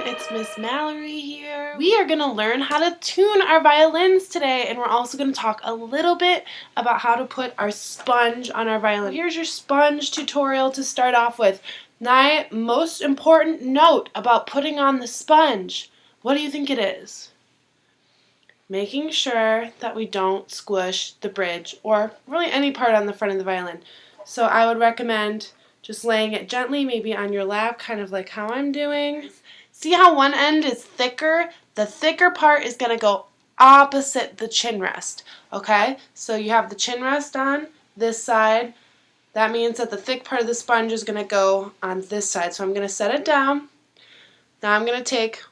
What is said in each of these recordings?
it's Miss Mallory here. We are going to learn how to tune our violins today, and we're also going to talk a little bit about how to put our sponge on our violin. Here's your sponge tutorial to start off with. My most important note about putting on the sponge, what do you think it is? Making sure that we don't squish the bridge or really any part on the front of the violin. So I would recommend just laying it gently, maybe on your lap, kind of like how I'm doing. See how one end is thicker? The thicker part is going to go opposite the chin rest, okay? So you have the chin rest on this side. That means that the thick part of the sponge is going to go on this side. So I'm going to set it down. Now I'm going to take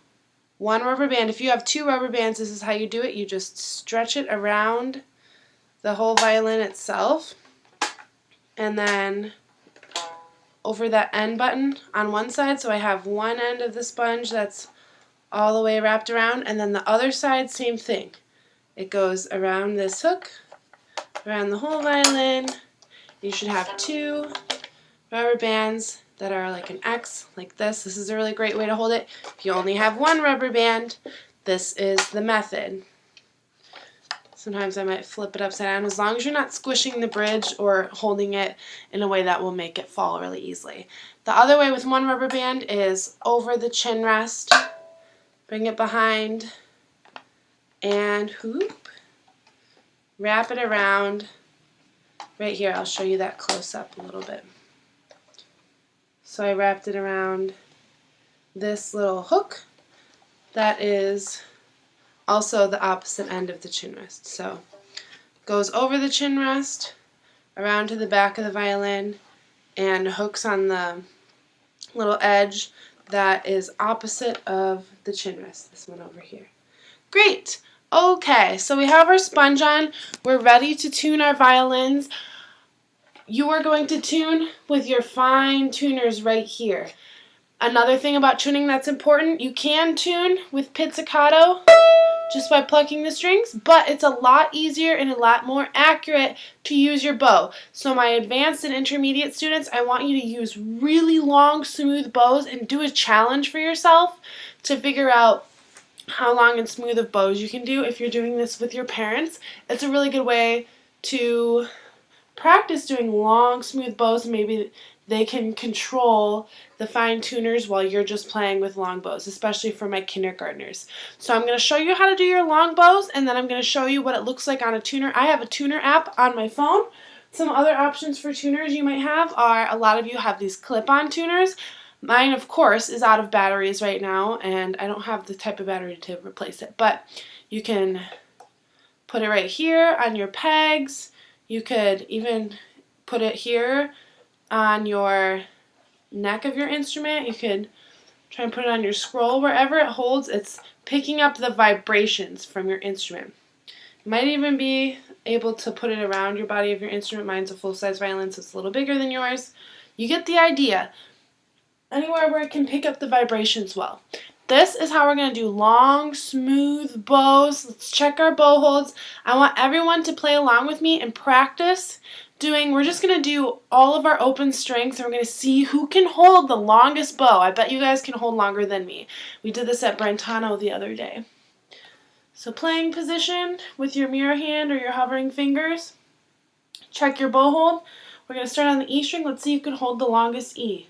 one rubber band. If you have two rubber bands, this is how you do it. You just stretch it around the whole violin itself. And then over that end button on one side, so I have one end of the sponge that's all the way wrapped around, and then the other side, same thing. It goes around this hook, around the whole violin. You should have two rubber bands that are like an X, like this. This is a really great way to hold it. If you only have one rubber band, this is the method. Sometimes I might flip it upside down, as long as you're not squishing the bridge or holding it in a way that will make it fall really easily. The other way with one rubber band is over the chin rest, bring it behind, and hoop, wrap it around. Right here, I'll show you that close up a little bit. So I wrapped it around this little hook that is also the opposite end of the chin rest. So goes over the chin rest, around to the back of the violin, and hooks on the little edge that is opposite of the chin rest, this one over here. Great! Okay, so we have our sponge on. We're ready to tune our violins. You are going to tune with your fine tuners right here. Another thing about tuning that's important, you can tune with pizzicato just by plucking the strings, but it's a lot easier and a lot more accurate to use your bow. So my advanced and intermediate students, I want you to use really long, smooth bows and do a challenge for yourself to figure out how long and smooth of bows you can do if you're doing this with your parents. It's a really good way to practice doing long, smooth bows. Maybe they can control the fine tuners while you're just playing with long bows, especially for my kindergartners. So I'm going to show you how to do your long bows, and then I'm going to show you what it looks like on a tuner. I have a tuner app on my phone. Some other options for tuners you might have are, a lot of you have these clip-on tuners. Mine, of course, is out of batteries right now, and I don't have the type of battery to replace it. But you can put it right here on your pegs. You could even put it here on your neck of your instrument. You could try and put it on your scroll. Wherever it holds, it's picking up the vibrations from your instrument. You might even be able to put it around your body of your instrument. Mine's a full-size violin, so it's a little bigger than yours. You get the idea. Anywhere where it can pick up the vibrations well. This is how we're going to do long, smooth bows. Let's check our bow holds. I want everyone to play along with me and practice doing, we're just going to do all of our open strings, and we're going to see who can hold the longest bow. I bet you guys can hold longer than me. We did this at Brentano the other day. So playing position with your mirror hand or your hovering fingers. Check your bow hold. We're going to start on the E string. Let's see who can hold the longest E.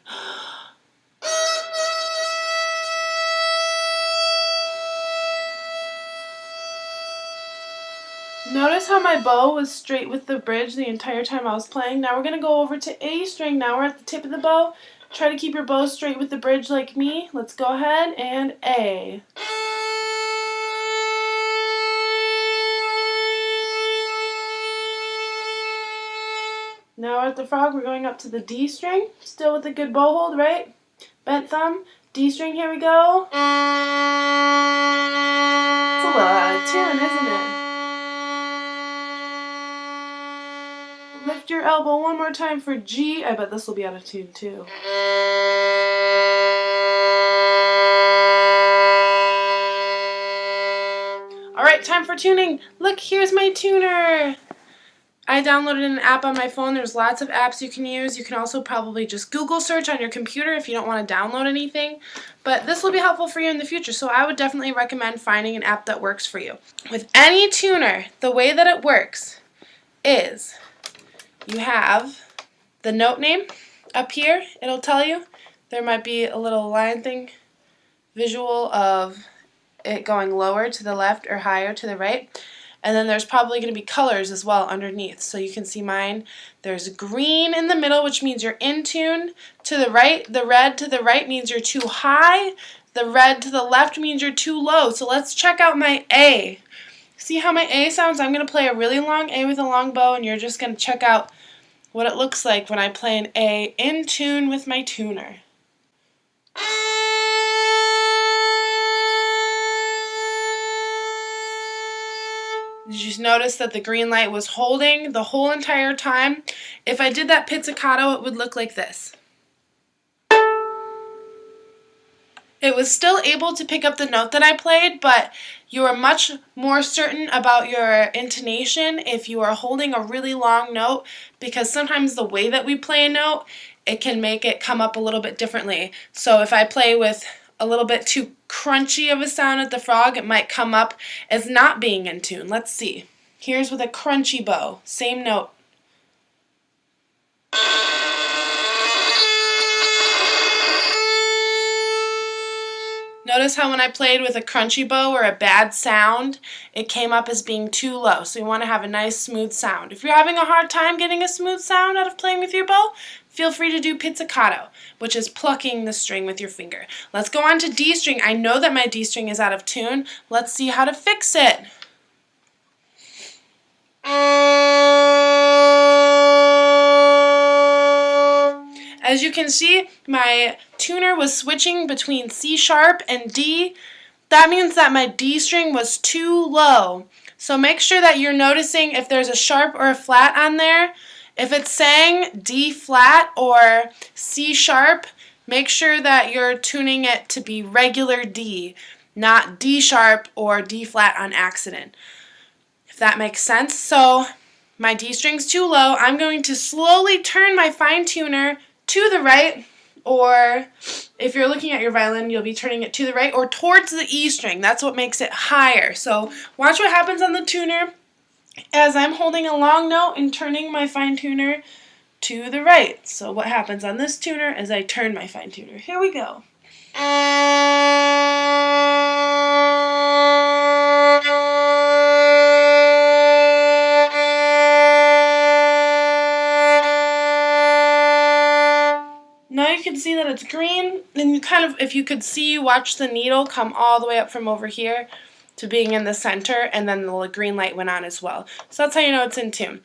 Notice how my bow was straight with the bridge the entire time I was playing. Now we're going to go over to A string. Now we're at the tip of the bow. Try to keep your bow straight with the bridge like me. Let's go ahead and A. Now we're at the frog. We're going up to the D string. Still with a good bow hold, right? Bent thumb. D string, here we go. It's a little out of tune, isn't it? Lift your elbow one more time for G. I bet this will be out of tune too. Alright, time for tuning. Look, here's my tuner. I downloaded an app on my phone. There's lots of apps you can use. You can also probably just Google search on your computer if you don't want to download anything. But this will be helpful for you in the future, so I would definitely recommend finding an app that works for you. With any tuner, the way that it works is you have the note name up here. It'll tell you. There might be a little line thing, visual of it going lower to the left or higher to the right. And then there's probably going to be colors as well underneath. So you can see mine. There's green in the middle, which means you're in tune. To the right, the red to the right means you're too high. The red to the left means you're too low. So let's check out my A. See how my A sounds? I'm going to play a really long A with a long bow, and you're just going to check out what it looks like when I play an A in tune with my tuner. Did you notice that the green light was holding the whole entire time? If I did that pizzicato, it would look like this. It was still able to pick up the note that I played, but you are much more certain about your intonation if you are holding a really long note, because sometimes the way that we play a note, it can make it come up a little bit differently. So if I play with a little bit too crunchy of a sound at the frog, it might come up as not being in tune. Let's see. Here's with a crunchy bow, same note. Notice how when I played with a crunchy bow or a bad sound, it came up as being too low. So you want to have a nice smooth sound. If you're having a hard time getting a smooth sound out of playing with your bow, feel free to do pizzicato, which is plucking the string with your finger. Let's go on to D string. I know that my D string is out of tune. Let's see how to fix it. As you can see, my tuner was switching between C sharp and D. That means that my D string was too low. So make sure that you're noticing if there's a sharp or a flat on there. If it's saying D flat or C sharp, make sure that you're tuning it to be regular D, not D sharp or D flat on accident. If that makes sense. So my D string's too low. I'm going to slowly turn my fine tuner to the right, or if you're looking at your violin, you'll be turning it to the right or towards the E string. That's what makes it higher. So watch what happens on the tuner as I'm holding a long note and turning my fine tuner to the right. So what happens on this tuner as I turn my fine tuner. Here we go. Now you can see that it's green, and you kind of, if you could see, you watch the needle come all the way up from over here to being in the center, and then the green light went on as well. So that's how you know it's in tune.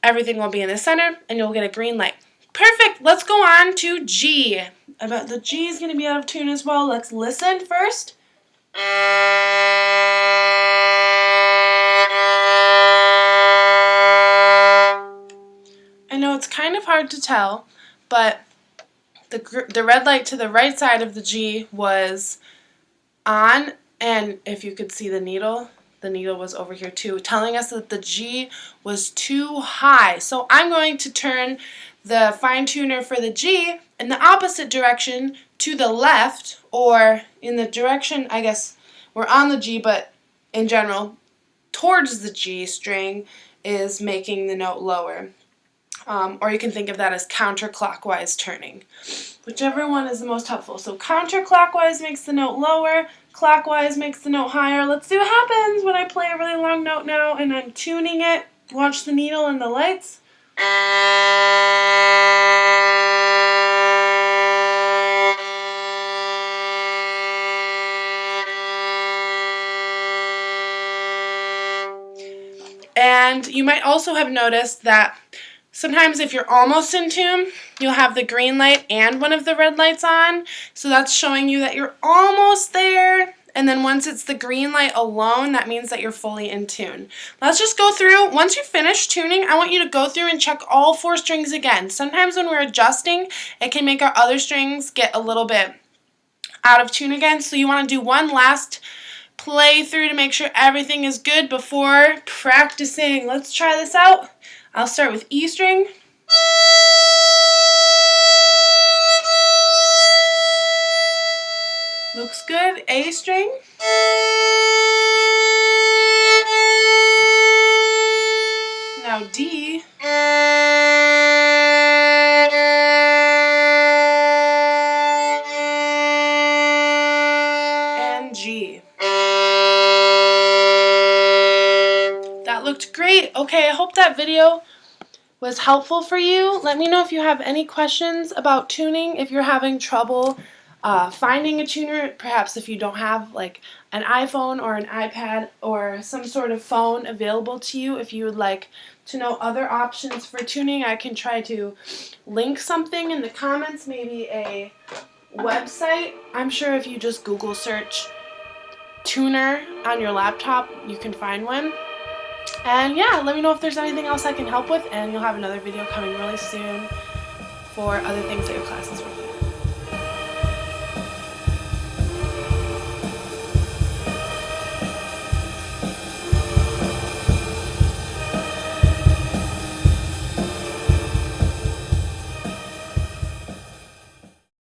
Everything will be in the center, and you'll get a green light. Perfect! Let's go on to G. I bet the G is going to be out of tune as well. Let's listen first. I know it's kind of hard to tell, but the red light to the right side of the G was on, and if you could see the needle was over here too, telling us that the G was too high. So I'm going to turn the fine tuner for the G in the opposite direction to the left, or in the direction, I guess we're on the G, but in general, towards the G string is making the note lower. Or you can think of that as counterclockwise turning. Whichever one is the most helpful. So counterclockwise makes the note lower, clockwise makes the note higher. Let's see what happens when I play a really long note now and I'm tuning it. Watch the needle and the lights. And you might also have noticed that sometimes if you're almost in tune, you'll have the green light and one of the red lights on. So that's showing you that you're almost there. And then once it's the green light alone, that means that you're fully in tune. Let's just go through. Once you finish tuning, I want you to go through and check all 4 strings again. Sometimes when we're adjusting, it can make our other strings get a little bit out of tune again. So you want to do one last play through to make sure everything is good before practicing. Let's try this out. I'll start with E string. Looks good. A string. Now D. And G. That looked great. Okay, I hope that video was helpful for you. Let me know if you have any questions about tuning, if you're having trouble finding a tuner, perhaps if you don't have like an iPhone or an iPad or some sort of phone available to you. If you would like to know other options for tuning, I can try to link something in the comments, maybe a website. I'm sure if you just Google search tuner on your laptop, you can find one. And yeah, let me know if there's anything else I can help with, and you'll have another video coming really soon for other things that your class is working on.